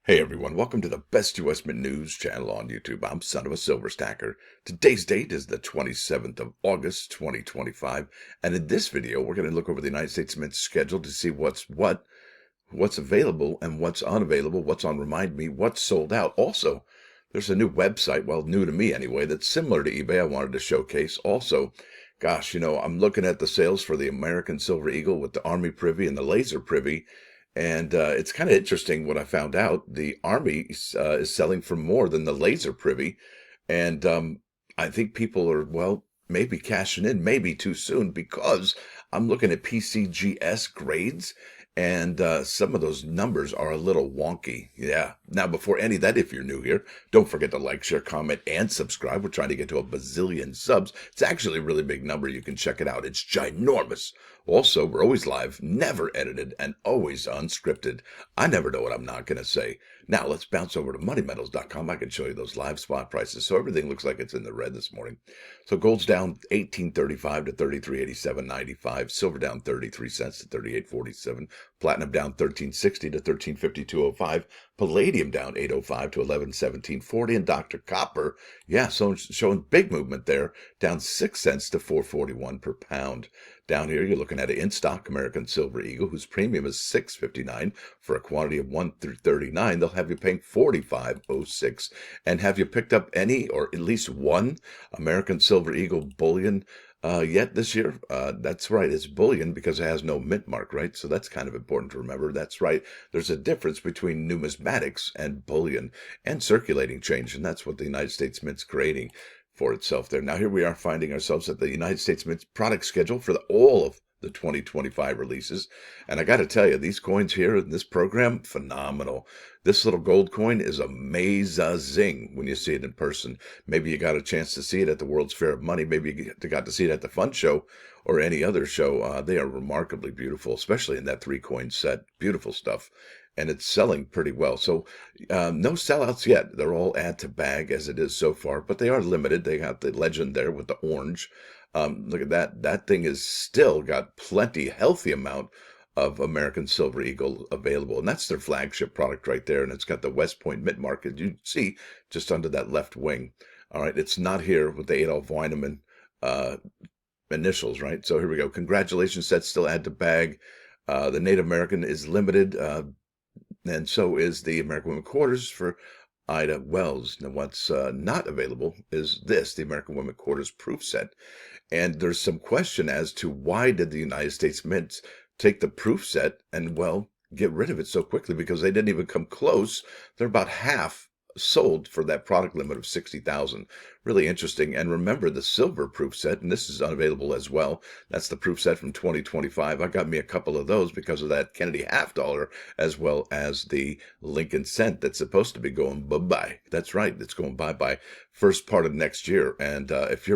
Hey everyone, welcome to the best US Mint news channel on YouTube. I'm Son of a Silver Stacker. Today's date is the 27th of August, 2025. And in this video, we're going to look over the United States Mint schedule to see what's available and what's unavailable, what's on Remind Me, what's sold out. Also, there's a new website, well, new to me anyway, that's similar to eBay I wanted to showcase. Also, gosh, I'm looking at the sales for the American Silver Eagle with the Army Privy and the Laser Privy. And it's kind of interesting what I found out. The Army is selling for more than the Laser Privy. And I think people are, well, maybe cashing in, maybe too soon, because I'm looking at PCGS grades. And some of those numbers are a little wonky. Yeah. Now, before any of that, if you're new here, don't forget to like, share, comment, and subscribe. We're trying to get to a bazillion subs. It's actually a really big number. You can check it out. It's ginormous. Also, we're always live, never edited, and always unscripted. I never know what I'm not going to say. Now, let's bounce over to moneymetals.com. I can show you those live spot prices. So everything looks like it's in the red this morning. So gold's down 18.35 to 33.87.95. Silver down 33 cents to 38.47. Platinum down 13.60 to 13.52.05. Palladium down 8.05 to 11.17.40. And Dr. Copper, yeah, so showing big movement there, down 6 cents to 4.41 per pound. Down here, you're looking at an in-stock American Silver Eagle, whose premium is $6.59 for a quantity of 1 through 39. They'll have you paying $45.06. And have you picked up any or at least one American Silver Eagle bullion yet this year? That's right, it's bullion because it has no mint mark, right? So that's kind of important to remember. That's right. There's a difference between numismatics and bullion and circulating change, and that's what the United States Mint's creating for itself there. Now here we are finding ourselves at the United States Mint product schedule for all of the 2025 releases. And I got to tell you, these coins here in this program, phenomenal. This little gold coin is amazing when you see it in person. Maybe you got a chance to see it at the World's Fair of Money. Maybe you got to see it at the Fun Show or any other show. They are remarkably beautiful, especially in that 3-coin set. Beautiful stuff. And it's selling pretty well. So no sellouts yet. They're all add to bag as it is so far, but they are limited. They got the legend there with the orange. Look at that. That thing is still got plenty, healthy amount of American Silver Eagle available. And that's their flagship product right there. And it's got the West Point mint mark, as you see, just under that left wing. All right. It's not here with the Adolf Weinemann initials, right? So here we go. Congratulations. That's still add to bag. The Native American is limited. And so is the American Women Quarters for Ida Wells. Now, what's not available is this, the American Women Quarters proof set. And there's some question as to why did the United States Mint take the proof set and, well, get rid of it so quickly, because they didn't even come close. They're about half sold for that product limit of 60,000. Really interesting. And remember the silver proof set, and this is unavailable as well. That's the proof set from 2025. I got me a couple of those because of that Kennedy half dollar, as well as the Lincoln cent that's supposed to be going bye-bye. That's right. It's going bye-bye first part of next year. And if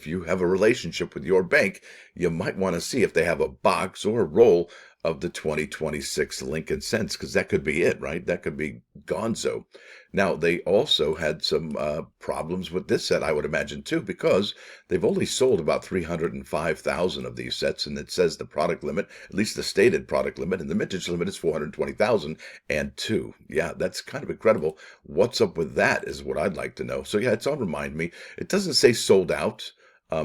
you have a relationship with your bank, you might want to see if they have a box or a roll of the 2026 Lincoln cents, because that could be it, right? That could be gonzo. Now, they also had some problems with this set, I would imagine, too, because they've only sold about 305,000 of these sets, and it says the product limit, at least the stated product limit, and the mintage limit is 420,002. Yeah, that's kind of incredible. What's up with that is what I'd like to know. So, yeah, it's on Remind Me. It doesn't say sold out.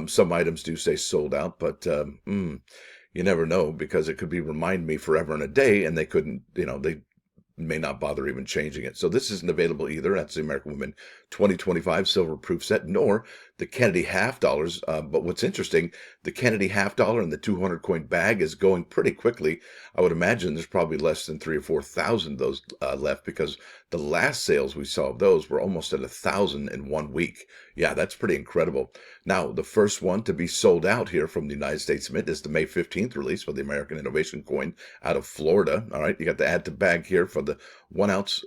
Some items do say sold out, but you never know, because it could be Remind Me forever and a day, and they couldn't, they may not bother even changing it. So this isn't available either. That's the American Women 2025 silver proof set, nor the Kennedy half dollars. But what's interesting, the Kennedy half dollar and the 200 coin bag is going pretty quickly. I would imagine there's probably less than 3,000 or 4,000 those left, because the last sales we saw of those were almost at 1,000 in 1 week. Yeah, that's pretty incredible. Now, the first one to be sold out here from the United States Mint is the May 15th release for the American Innovation Coin out of Florida. All right, you got the add to bag here for the 1 ounce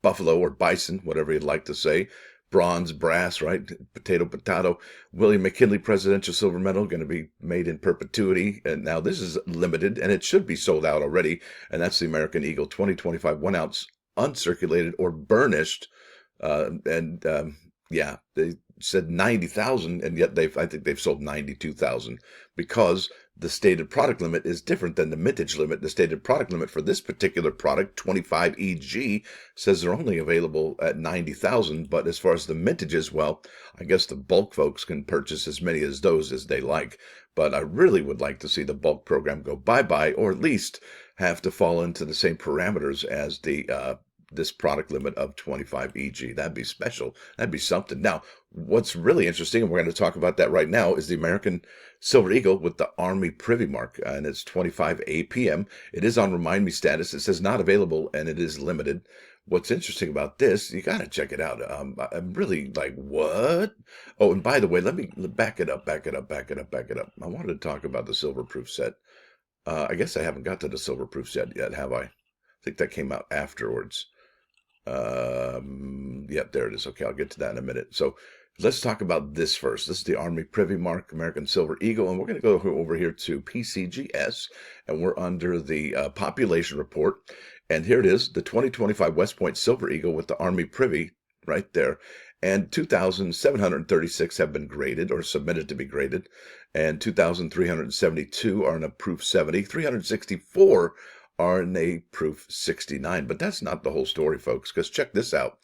buffalo or bison, whatever you'd like to say. Bronze, brass, right? Potato. William McKinley Presidential Silver Medal, going to be made in perpetuity. And now this is limited, and it should be sold out already. And that's the American Eagle 2025 1 ounce uncirculated or burnished. Yeah, they said 90,000, and yet I think they've sold 92,000, because the stated product limit is different than the mintage limit. The stated product limit for this particular product, 25 EG, says they're only available at 90,000. But as far as the mintages, well, I guess the bulk folks can purchase as many as those as they like. But I really would like to see the bulk program go bye-bye, or at least have to fall into the same parameters as the this product limit of 25 EG. That'd be special. That'd be something. Now, what's really interesting, and we're going to talk about that right now, is the American Silver Eagle with the Army Privy mark, and it's 25 APM. It is on Remind Me status. It says not available, and it is limited. What's interesting about this, you got to check it out. I'm really like, what? Oh, and by the way, let me back it up. I wanted to talk about the Silverproof set. I guess I haven't got to the Silverproof set yet, have I? I think that came out afterwards. Yep, there it is. Okay, I'll get to that in a minute. So let's talk about this first. This is the Army Privy Mark American Silver Eagle, and we're going to go over here to PCGS, and we're under the population report. And here it is, the 2025 West Point Silver Eagle with the Army Privy right there. And 2,736 have been graded or submitted to be graded, and 2,372 are in a proof 70. 364 are in a proof 69. But that's not the whole story, folks, because check this out.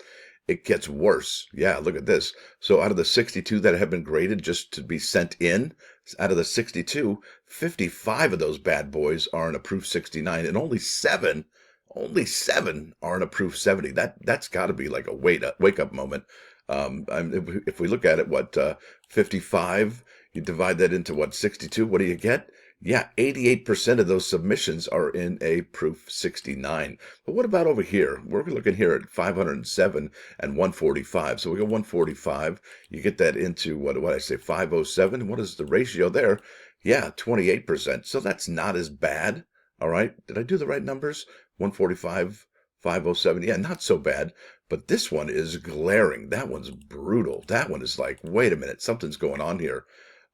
It gets worse. Yeah, look at this. So out of the 62 that have been graded just to be sent in, out of the 62, 55 of those bad boys are in a proof 69, and only seven are in a proof 70. That's got to be like a wake up moment. If we look at it, 55, you divide that into 62, what do you get? Yeah, 88% of those submissions are in a proof 69. But what about over here? We're looking here at 507 and 145. So we go 145. You get that into, what I say, 507. What is the ratio there? Yeah, 28%. So that's not as bad. All right. Did I do the right numbers? 145, 507. Yeah, not so bad. But this one is glaring. That one's brutal. That one is like, wait a minute, something's going on here.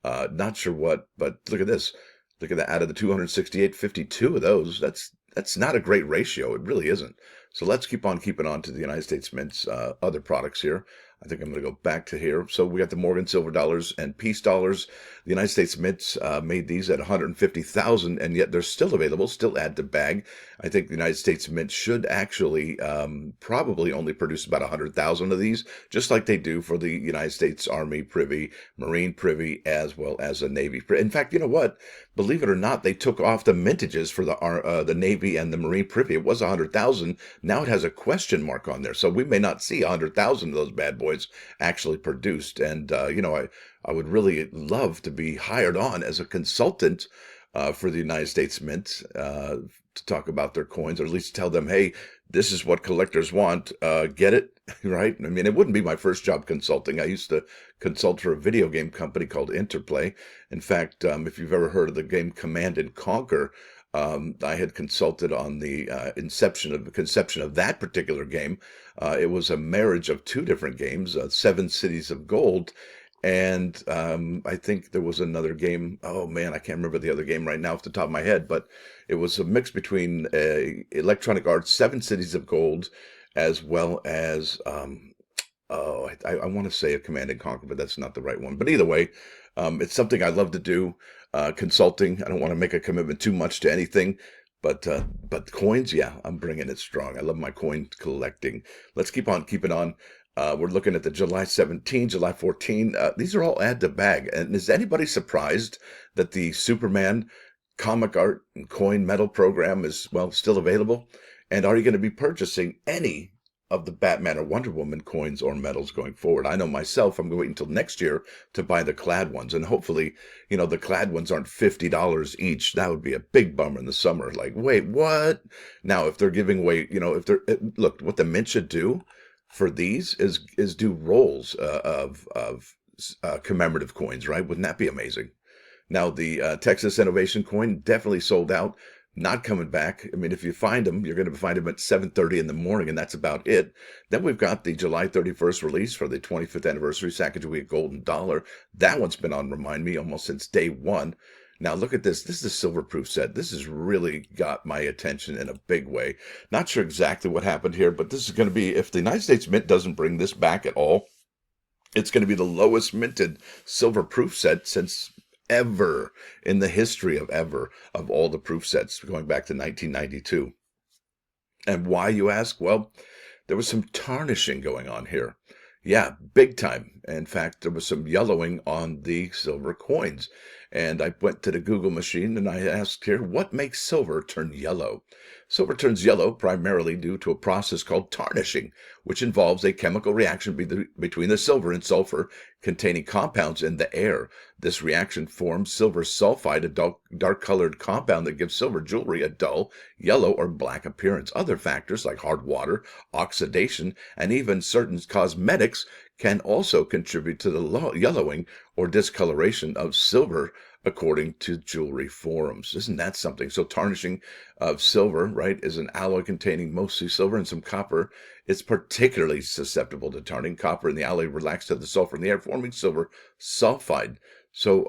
Not sure what, but look at this. Look at that. Out of the 268, 52 of those. That's not a great ratio. It really isn't. So let's keep on keeping on to the United States Mint's other products here. I think I'm going to go back to here. So we got the Morgan Silver dollars and Peace dollars. The United States Mint made these at 150,000, and yet they're still available, still add to bag. I think the United States Mint should actually probably only produce about 100,000 of these, just like they do for the United States Army Privy, Marine Privy, as well as the Navy. In fact, you know what? Believe it or not, they took off the mintages for the Navy and the Marine Privy. It was 100,000. Now it has a question mark on there, so we may not see 100,000 of those bad boys actually produced. And I would really love to be hired on as a consultant for the United States Mint to talk about their coins, or at least tell them, hey, this is what collectors want. Get it? Right? I mean, it wouldn't be my first job consulting. I used to consult for a video game company called Interplay. In fact, if you've ever heard of the game Command and Conquer, I had consulted on the conception of that particular game. It was a marriage of two different games, Seven Cities of Gold, and I think there was another game. Oh man, I can't remember the other game right now off the top of my head, but it was a mix between Electronic Arts, Seven Cities of Gold, as well as I want to say a Command and Conquer, but that's not the right one. But either way, it's something I love to do. Consulting. I don't want to make a commitment too much to anything, but coins, yeah, I'm bringing it strong. I love my coin collecting. Let's keep on keeping on. We're looking at the July 17, July 14. These are all add to bag. And is anybody surprised that the Superman comic art and coin metal program is, well, still available? And are you going to be purchasing any of the Batman or Wonder Woman coins or medals going forward? I know myself, I'm going to wait until next year to buy the clad ones. And hopefully, the clad ones aren't $50 each. That would be a big bummer in the summer. Like, wait, what? Now, if they're giving away, look, what the Mint should do for these is do rolls of commemorative coins, right? Wouldn't that be amazing? Now, the Texas Innovation coin definitely sold out. Not coming back. I mean, if you find them, you're going to find them at 7:30 in the morning, and that's about it. Then we've got the July 31st release for the 25th anniversary Sacagawea Golden Dollar. That one's been on Remind Me almost since day one. Now look at this. This is a silver-proof set. This has really got my attention in a big way. Not sure exactly what happened here, but this is going to be, if the United States Mint doesn't bring this back at all, it's going to be the lowest minted silver-proof set since ever in the history of ever of all the proof sets going back to 1992. And why, you ask? Well, there was some tarnishing going on here. Yeah, big time. In fact, there was some yellowing on the silver coins. And I went to the Google machine and I asked here, what makes silver turn yellow? Silver turns yellow primarily due to a process called tarnishing, which involves a chemical reaction between the silver and sulfur containing compounds in the air. This reaction forms silver sulfide, a dark-colored compound that gives silver jewelry a dull yellow or black appearance. Other factors like hard water, oxidation, and even certain cosmetics can also contribute to the yellowing or discoloration of silver, according to jewelry forums. Isn't that something? So tarnishing of silver, right, is an alloy containing mostly silver and some copper. It's particularly susceptible to tarning. Copper in the alloy reacts to the sulfur in the air, forming silver sulfide. So,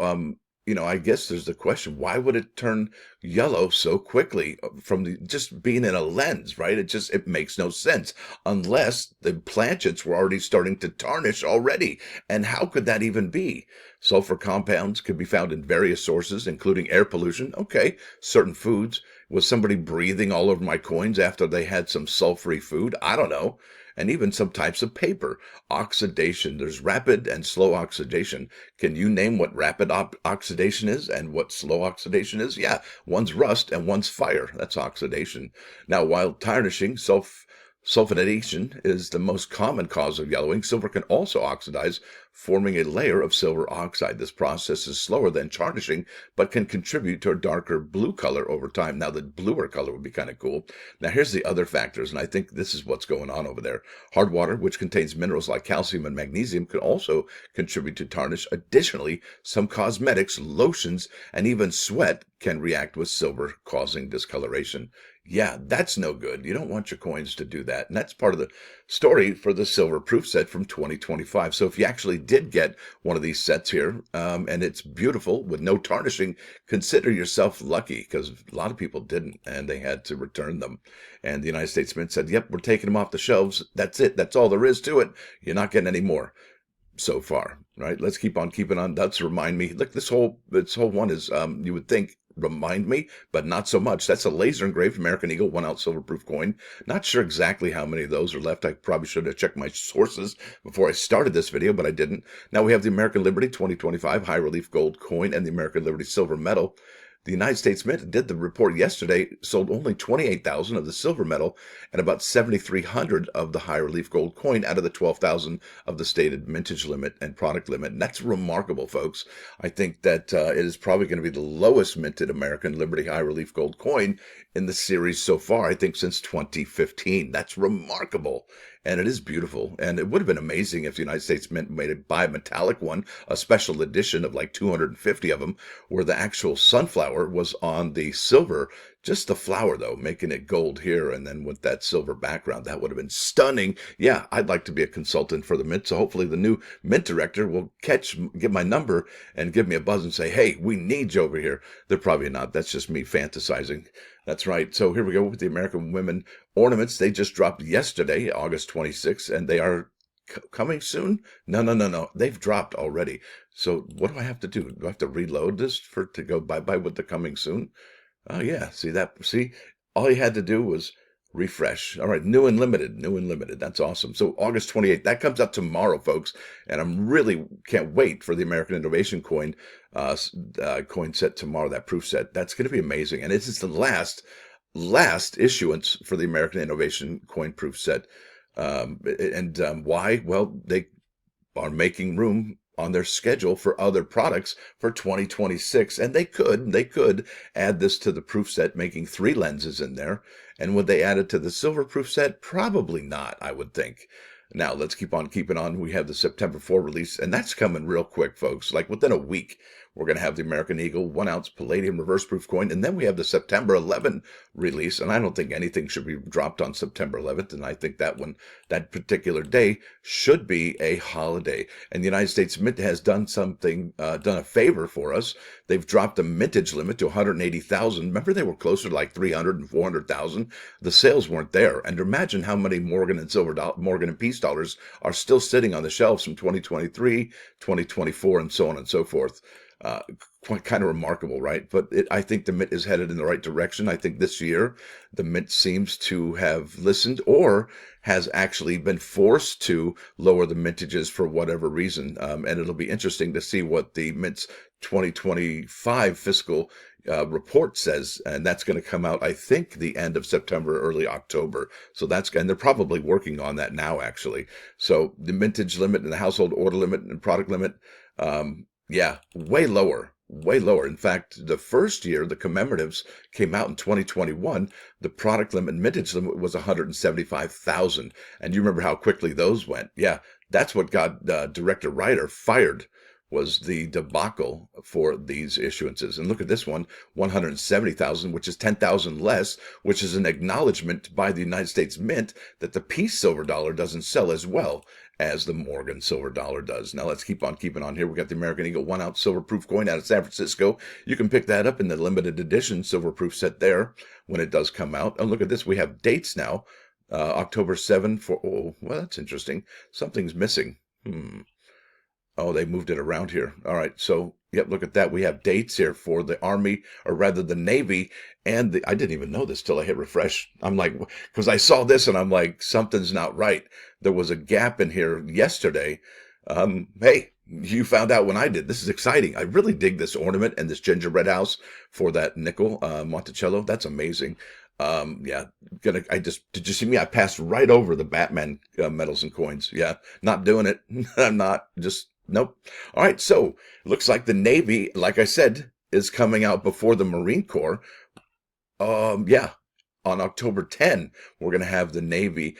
I guess there's the question, why would it turn yellow so quickly from just being in a lens, right? It makes no sense unless the planchets were already starting to tarnish already. And how could that even be? Sulfur compounds could be found in various sources, including air pollution. Okay, certain foods. Was somebody breathing all over my coins after they had some sulfury food? I don't know. And even some types of paper. Oxidation. There's rapid and slow oxidation. Can you name what rapid oxidation is and what slow oxidation is? Yeah, one's rust and one's fire. That's oxidation. Now, while tarnishing, sulfidation is the most common cause of yellowing. Silver can also oxidize, forming a layer of silver oxide. This process is slower than tarnishing, but can contribute to a darker blue color over time. Now, the bluer color would be kind of cool. Now, here's the other factors, and I think this is what's going on over there. Hard water, which contains minerals like calcium and magnesium, can also contribute to tarnish. Additionally, some cosmetics, lotions, and even sweat can react with silver, causing discoloration. Yeah, that's no good. You don't want your coins to do that. And that's part of the story for the silver proof set from 2025. So if you actually did get one of these sets here, and it's beautiful with no tarnishing, consider yourself lucky, because a lot of people didn't, and they had to return them. And the United States Mint said, yep, we're taking them off the shelves. That's it. That's all there is to it. You're not getting any more so far, right? Let's keep on keeping on. That's remind me. Look, this whole one is, you would think, remind me, but not so much. That's a laser engraved American Eagle 1-ounce silver proof coin. Not sure exactly how many of those are left. I probably should have checked my sources before I started this video, but I didn't. Now we have the American Liberty 2025 high relief gold coin and the American Liberty silver medal. The United States Mint did the report yesterday, sold only 28,000 of the silver medal and about 7,300 of the high relief gold coin out of the 12,000 of the stated mintage limit and product limit. And that's remarkable, folks. I think that it is probably going to be the lowest minted American Liberty high relief gold coin in the series so far, I think since 2015. That's remarkable. And it is beautiful. And it would have been amazing if the United States Mint made a bimetallic one, a special edition of like 250 of them, where the actual sunflower was on the silver, just the flower though, making it gold here, and then with that silver background. That would have been stunning. Yeah, I'd like to be a consultant for the Mint, so hopefully the new Mint director will get my number and give me a buzz and say, hey, we need you over here. They're probably not. That's just me fantasizing. That's right. So here we go with the American Women ornaments. They just dropped yesterday, August 26th, and they are coming soon? No. They've dropped already. So what do I have to do? Do I have to reload this to go bye-bye with the coming soon? Oh, yeah. See, all you had to do was refresh. All right. New and limited. That's awesome. So August 28th, that comes out tomorrow, folks. And I'm really can't wait for the American Innovation coin set tomorrow, that proof set. That's going to be amazing. And this is the last issuance for the American Innovation coin proof set. Why? Well, they are making room on their schedule for other products for 2026. And they could add this to the proof set, making 3 lenses in there. And would they add it to the silver proof set? Probably not, I would think. Now, let's keep on keeping on. We have the September 4 release, and that's coming real quick, folks. Like within a week, we're going to have the American Eagle 1-ounce palladium reverse proof coin, and then we have the September 11 release, and I don't think anything should be dropped on September 11th, and I think that particular day should be a holiday. And the United States Mint has done a favor for us. They've dropped the mintage limit to 180,000. Remember, they were closer to like 300 and 400,000. The sales weren't there, and imagine how many Morgan and Peace dollars are still sitting on the shelves from 2023, 2024, and so on and so forth. Uh, Quite kind of remarkable, right? But I think the Mint is headed in the right direction. I think this year the Mint seems to have listened or has actually been forced to lower the mintages for whatever reason. And it'll be interesting to see what the Mint's 2025 fiscal report says, and that's going to come out, I think, the end of September, early October. So and they're probably working on that now, actually. So the mintage limit and the household order limit and product limit, yeah, way lower. Way lower. In fact, the first year the commemoratives came out in 2021, the product limit and mintage limit was 175,000. And you remember how quickly those went. Yeah, that's what got Director Ryder fired, was the debacle for these issuances. And look at this one, 170,000, which is 10,000 less, which is an acknowledgement by the United States Mint that the peace silver dollar doesn't sell as well as the Morgan silver dollar does. Now let's keep on keeping on here. We got the American Eagle 1-ounce silver proof coin out of San Francisco. You can pick that up in the limited edition silver proof set there when it does come out. And look at this, we have dates now. October 7 for, oh, well, that's interesting. Something's missing. Oh, they moved it around here. All right. So, yep, look at that. We have dates here for the Army, or rather the Navy, and I didn't even know this till I hit refresh. I'm like, because I saw this and I'm like, something's not right. There was a gap in here yesterday. Hey, you found out when I did. This is exciting. I really dig this ornament and this gingerbread house for that nickel Monticello. That's amazing. Yeah, did you see me? I passed right over the Batman medals and coins. Yeah, not doing it. I'm not, nope. All right, so looks like the Navy, like I said, is coming out before the Marine Corps. Yeah, on October 10, we're going to have the Navy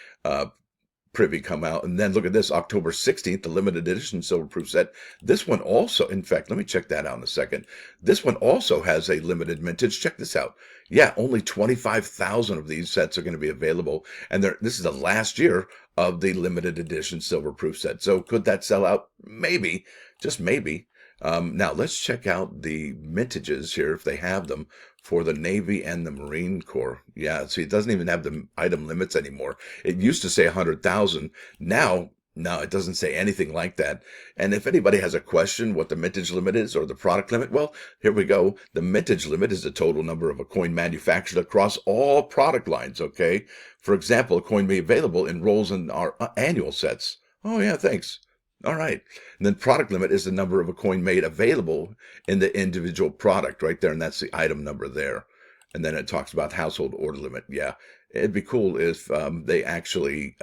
Privy come out. And then look at this, October 16th, the limited edition silver proof set. This one also, in fact, let me check that out in a second. This one also has a limited mintage. Check this out. Yeah, only 25,000 of these sets are going to be available. And this is the last year of the limited edition silver proof set. So could that sell out? Maybe, just maybe. Now let's check out the mintages here, if they have them, for the Navy and the Marine Corps. Yeah, see, it doesn't even have the item limits anymore. It used to say 100,000. Now, it doesn't say anything like that. And if anybody has a question what the mintage limit is or the product limit, well, here we go. The mintage limit is the total number of a coin manufactured across all product lines, okay? For example, a coin may be available in rolls in our annual sets. Oh, yeah, thanks. All right. And then product limit is the number of a coin made available in the individual product right there. And that's the item number there. And then it talks about household order limit. Yeah. It'd be cool if they actually,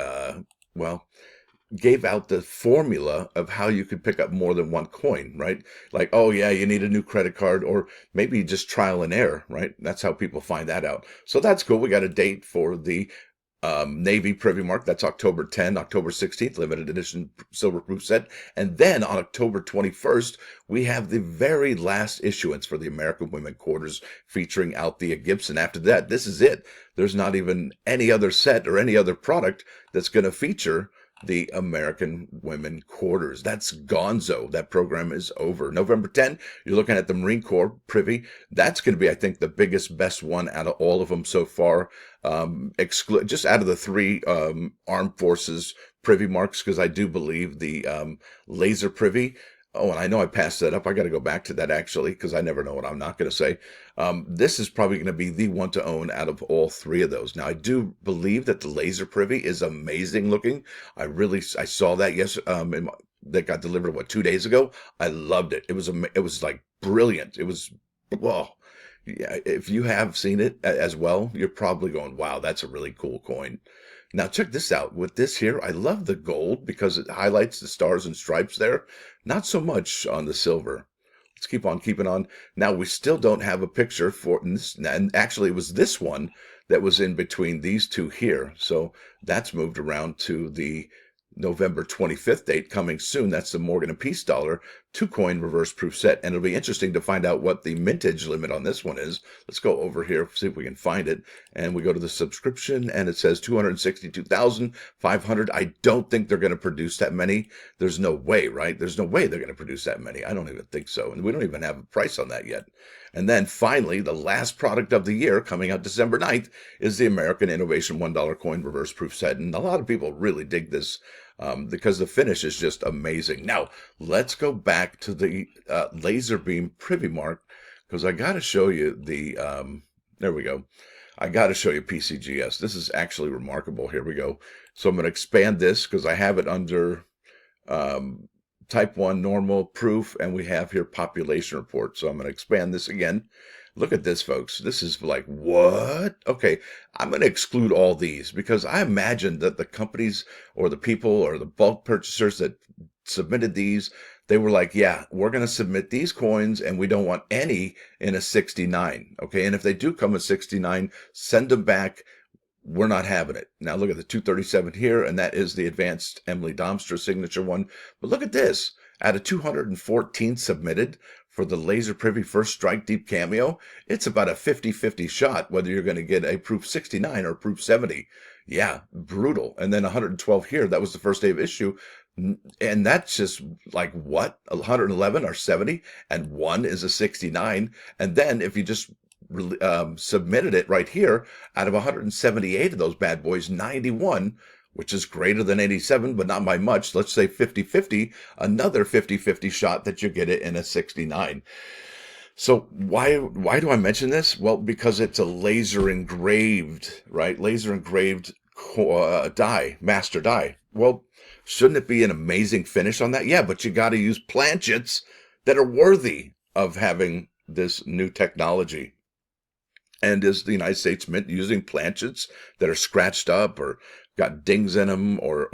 gave out the formula of how you could pick up more than one coin, right? Like, oh yeah, you need a new credit card, or maybe just trial and error, right? That's how people find that out. So that's cool. We got a date for the Navy Privy Mark. That's October 10, October 16th, limited edition silver proof set. And then on October 21st, we have the very last issuance for the American Women Quarters featuring Althea Gibson. After that, this is it. There's not even any other set or any other product that's going to feature the American Women Quarters. That's gonzo. That program is over. November 10, you're looking at the Marine Corps Privy. That's going to be, I think, the biggest, best one out of all of them so far. Just out of the three armed forces Privy marks, because I do believe the laser Privy. Oh, and I know I passed that up. I got to go back to that, actually, because I never know what I'm not going to say. This is probably going to be the one to own out of all three of those. Now, I do believe that the laser Privy is amazing looking. I saw that that got delivered, 2 days ago? I loved it. It was like brilliant. It was, well, yeah, if you have seen it as well, you're probably going, wow, that's a really cool coin. Now check this out. With this here, I love the gold because it highlights the stars and stripes there. Not so much on the silver. Let's keep on keeping on. Now we still don't have a picture for this, and actually it was this one that was in between these two here. So that's moved around to the November 25th date coming soon. That's the Morgan and Peace dollar 2-coin reverse proof set. And it'll be interesting to find out what the mintage limit on this one is. Let's go over here, see if we can find it. And we go to the subscription and it says 262,500. I don't think they're going to produce that many. There's no way, right? There's no way they're going to produce that many. I don't even think so. And we don't even have a price on that yet. And then finally, the last product of the year coming out December 9th is the American Innovation $1 coin reverse proof set. And a lot of people really dig this because the finish is just amazing. Now, let's go back to the laser beam Privy mark, because I got to show you the, there we go. I got to show you PCGS. This is actually remarkable. Here we go. So I'm going to expand this because I have it under type 1 normal proof, and we have here population report. So I'm going to expand this again. Look at this, folks. This is like, what? Okay, I'm going to exclude all these because I imagine that the companies or the people or the bulk purchasers that submitted these, they were like, yeah, we're going to submit these coins and we don't want any in a 69. Okay, and if they do come in 69, send them back. We're not having it. Now look at the 237 here, and that is the advanced Emily Domstra signature one. But look at this. Out of 214 submitted for the Laser Privy First Strike Deep Cameo, it's about a 50-50 shot whether you're going to get a proof 69 or proof 70. Yeah, brutal. And then 112 here. That was the first day of issue. And that's just like, what? 111 are 70, and one is a 69. And then if you just submitted it right here, out of 178 of those bad boys, 91, which is greater than 87, but not by much. Let's say 50-50, another 50-50 shot that you get it in a 69. So why do I mention this? Well, because it's a laser engraved, right? Laser engraved die, master die. Well, shouldn't it be an amazing finish on that? Yeah, but you got to use planchets that are worthy of having this new technology. And is the United States Mint using planchets that are scratched up or got dings in them or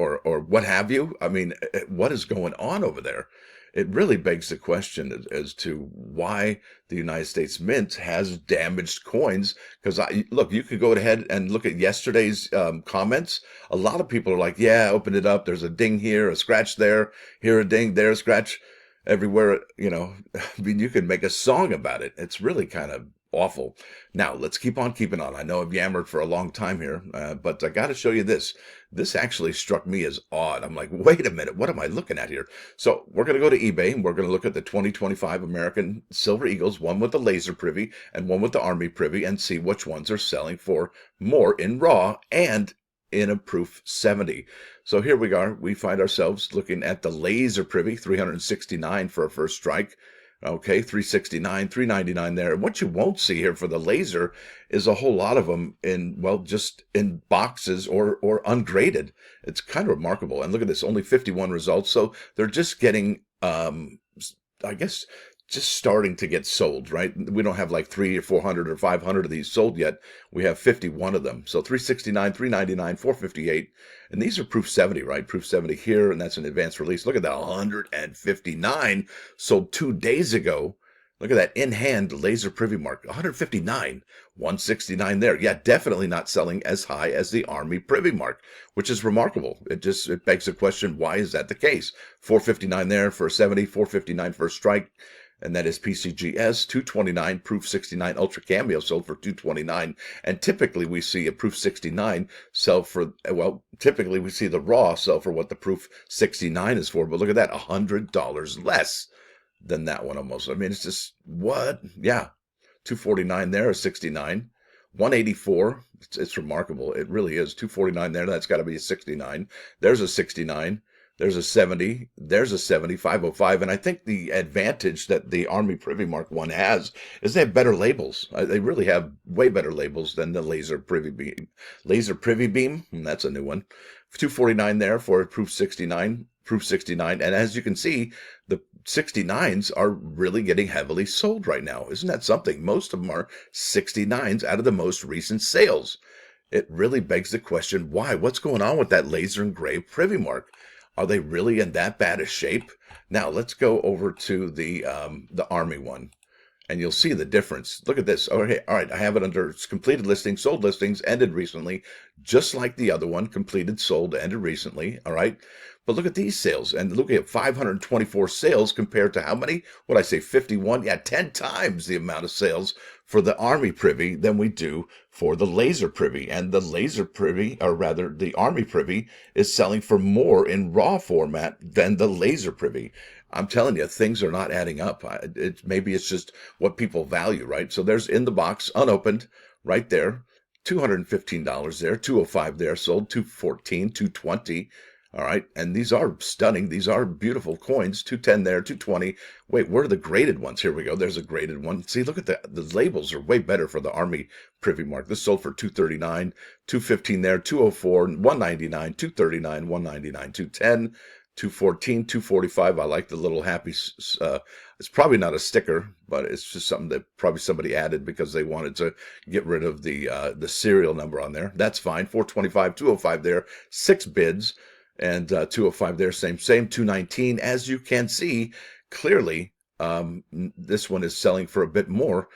what have you? I mean, what is going on over there? It really begs the question as to why the United States Mint has damaged coins. Because look, you could go ahead and look at yesterday's comments. A lot of people are like, yeah, open it up. There's a ding here, a scratch there, here a ding, there a scratch, everywhere. You know, I mean, you could make a song about it. It's really kind of awful. Now, let's keep on keeping on. I know I've yammered for a long time here, but I got to show you this. This actually struck me as odd. I'm like, wait a minute, what am I looking at here? So we're going to go to eBay, and we're going to look at the 2025 American Silver Eagles, one with the Laser Privy and one with the Army Privy, and see which ones are selling for more in raw and in a proof 70. So here we are. We find ourselves looking at the Laser Privy, 369 for a first strike. Okay, 369, 399 there. And what you won't see here for the laser is a whole lot of them in, well, just in boxes or ungraded. It's kind of remarkable. And look at this, only 51 results. So they're just getting, I guess, just starting to get sold, right? We don't have like 300 or 400 or 500 of these sold yet. We have 51 of them. So 369, 399, 458. And these are proof 70, right? Proof 70 here, and that's an advanced release. Look at that, 159 sold 2 days ago. Look at that in-hand laser privy mark, 159, 169 there. Yeah, definitely not selling as high as the Army privy mark, which is remarkable. It begs the question, why is that the case? 459 there for a 70, 459 for a strike. And that is PCGS, 229, proof 69 Ultra Cameo sold for 229. And typically we see a proof 69 sell for, well, typically we see the raw sell for what the proof 69 is for. But look at that, $100 less than that one almost. I mean, it's just, what? Yeah, 249 there, a 69. 184, it's remarkable. It really is. 249 there, that's got to be a 69. There's a 69. There's a 70, there's a 70, 505, and I think the advantage that the Army Privy Mark 1 has is they have better labels. They really have way better labels than the Laser Privy Beam. Laser Privy Beam, that's a new one. 249 there for proof 69, and as you can see, the 69s are really getting heavily sold right now. Isn't that something? Most of them are 69s out of the most recent sales. It really begs the question, why? What's going on with that laser engraved Privy Mark? Are they really in that bad a shape? Now let's go over to the Army one, and you'll see the difference. Look at this. Okay, all right, I have it under completed listings, sold listings, ended recently, just like the other one, completed, sold, ended recently. All right, but look at these sales, and look at 524 sales compared to how many? What I say, 51? Yeah, 10 times the amount of sales for the Army Privy than we do for the Laser Privy. And the Laser Privy, or rather the Army Privy, is selling for more in raw format than the Laser Privy. I'm telling you, things are not adding up. Maybe it's just what people value, right? So there's in the box, unopened, right there, $215 there, $205 there, sold $214, $220. All right. And these are stunning. These are beautiful coins. 210 there, 220. Wait, where are the graded ones? Here we go. There's a graded one. See, look at the labels are way better for the Army Privy mark. This sold for 239, 215 there, 204, 199, 239, 199, 210. 214, 245. I like the little happy. It's probably not a sticker, but it's just something that probably somebody added because they wanted to get rid of the serial number on there. That's fine. 425, 205 there, 6 bids, and 205 there. Same. 219. As you can see clearly, this one is selling for a bit more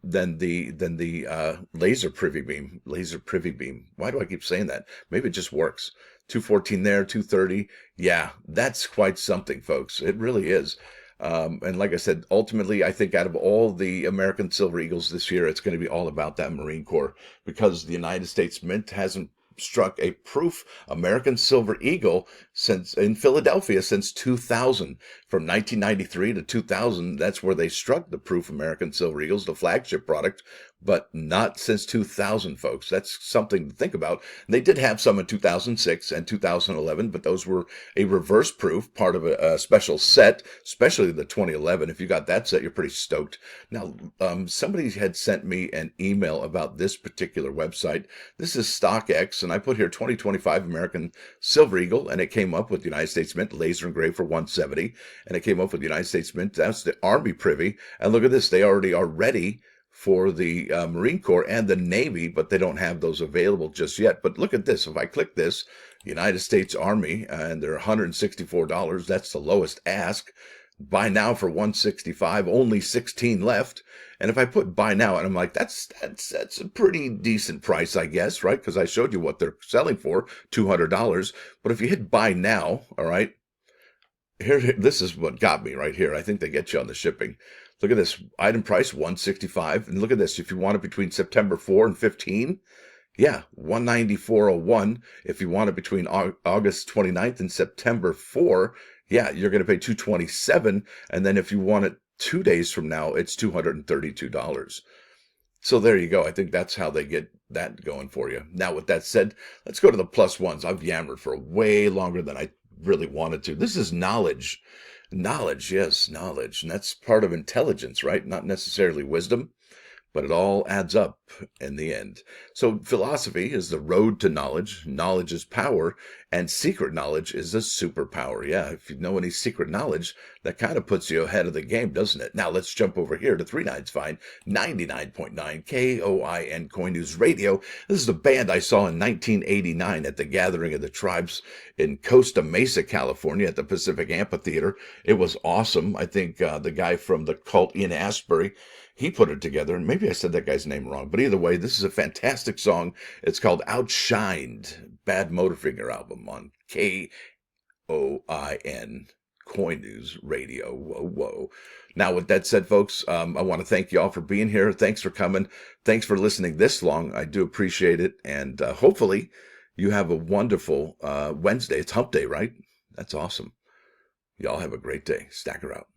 than the laser privy beam. Laser privy beam. Why do I keep saying that? Maybe it just works. 214 there, 230. Yeah, that's quite something, folks. It really is. And like I said, ultimately, I think out of all the American Silver Eagles this year, it's going to be all about that Marine Corps, because the United States Mint hasn't struck a proof American Silver Eagle since in Philadelphia since 2000. From 1993 to 2000, that's where they struck the proof American Silver Eagles, the flagship product, but not since 2000, folks. That's something to think about. They did have some in 2006 and 2011, but those were a reverse proof, part of a special set, especially the 2011. If you got that set, you're pretty stoked. Now, somebody had sent me an email about this particular website. This is StockX, and I put here 2025 American Silver Eagle, and it came up with the United States Mint laser engraved for 170, and it came up with the United States Mint. That's the Army Privy, and look at this. They already are ready for the Marine Corps and the Navy, but they don't have those available just yet. But look at this. If I click this, United States Army, and they're $164. That's the lowest ask. Buy now for $165. Only 16 left. And if I put buy now, and I'm like, that's a pretty decent price, I guess, right? Because I showed you what they're selling for, $200. But if you hit buy now, all right, here, this is what got me right here. I think they get you on the shipping. Look at this item price, $165. And look at this. If you want it between September 4 and 15, yeah, $194.01. If you want it between August 29th and September 4, yeah, you're going to pay $227. And then if you want it 2 days from now, it's $232. So there you go. I think that's how they get that going for you. Now, with that said, let's go to the plus ones. I've yammered for way longer than I really wanted to. This is knowledge. Knowledge, yes, knowledge. And that's part of intelligence, right? Not necessarily wisdom, but it all adds up in the end. So philosophy is the road to knowledge. Knowledge is power, and secret knowledge is a superpower. Yeah, if you know any secret knowledge, that kind of puts you ahead of the game, doesn't it? Now let's jump over here to 39's Fine, 99.9 KOIN Coin News Radio. This is the band I saw in 1989 at the Gathering of the Tribes in Costa Mesa, California, at the Pacific Amphitheater. It was awesome. I think the guy from the cult, Ian Astbury, he put it together, and maybe I said that guy's name wrong. But either way, this is a fantastic song. It's called Outshined, Bad Motorfinger album on KOIN, Coin News Radio. Whoa, whoa. Now, with that said, folks, I want to thank you all for being here. Thanks for coming. Thanks for listening this long. I do appreciate it. And hopefully you have a wonderful Wednesday. It's hump day, right? That's awesome. Y'all have a great day. Stacker out.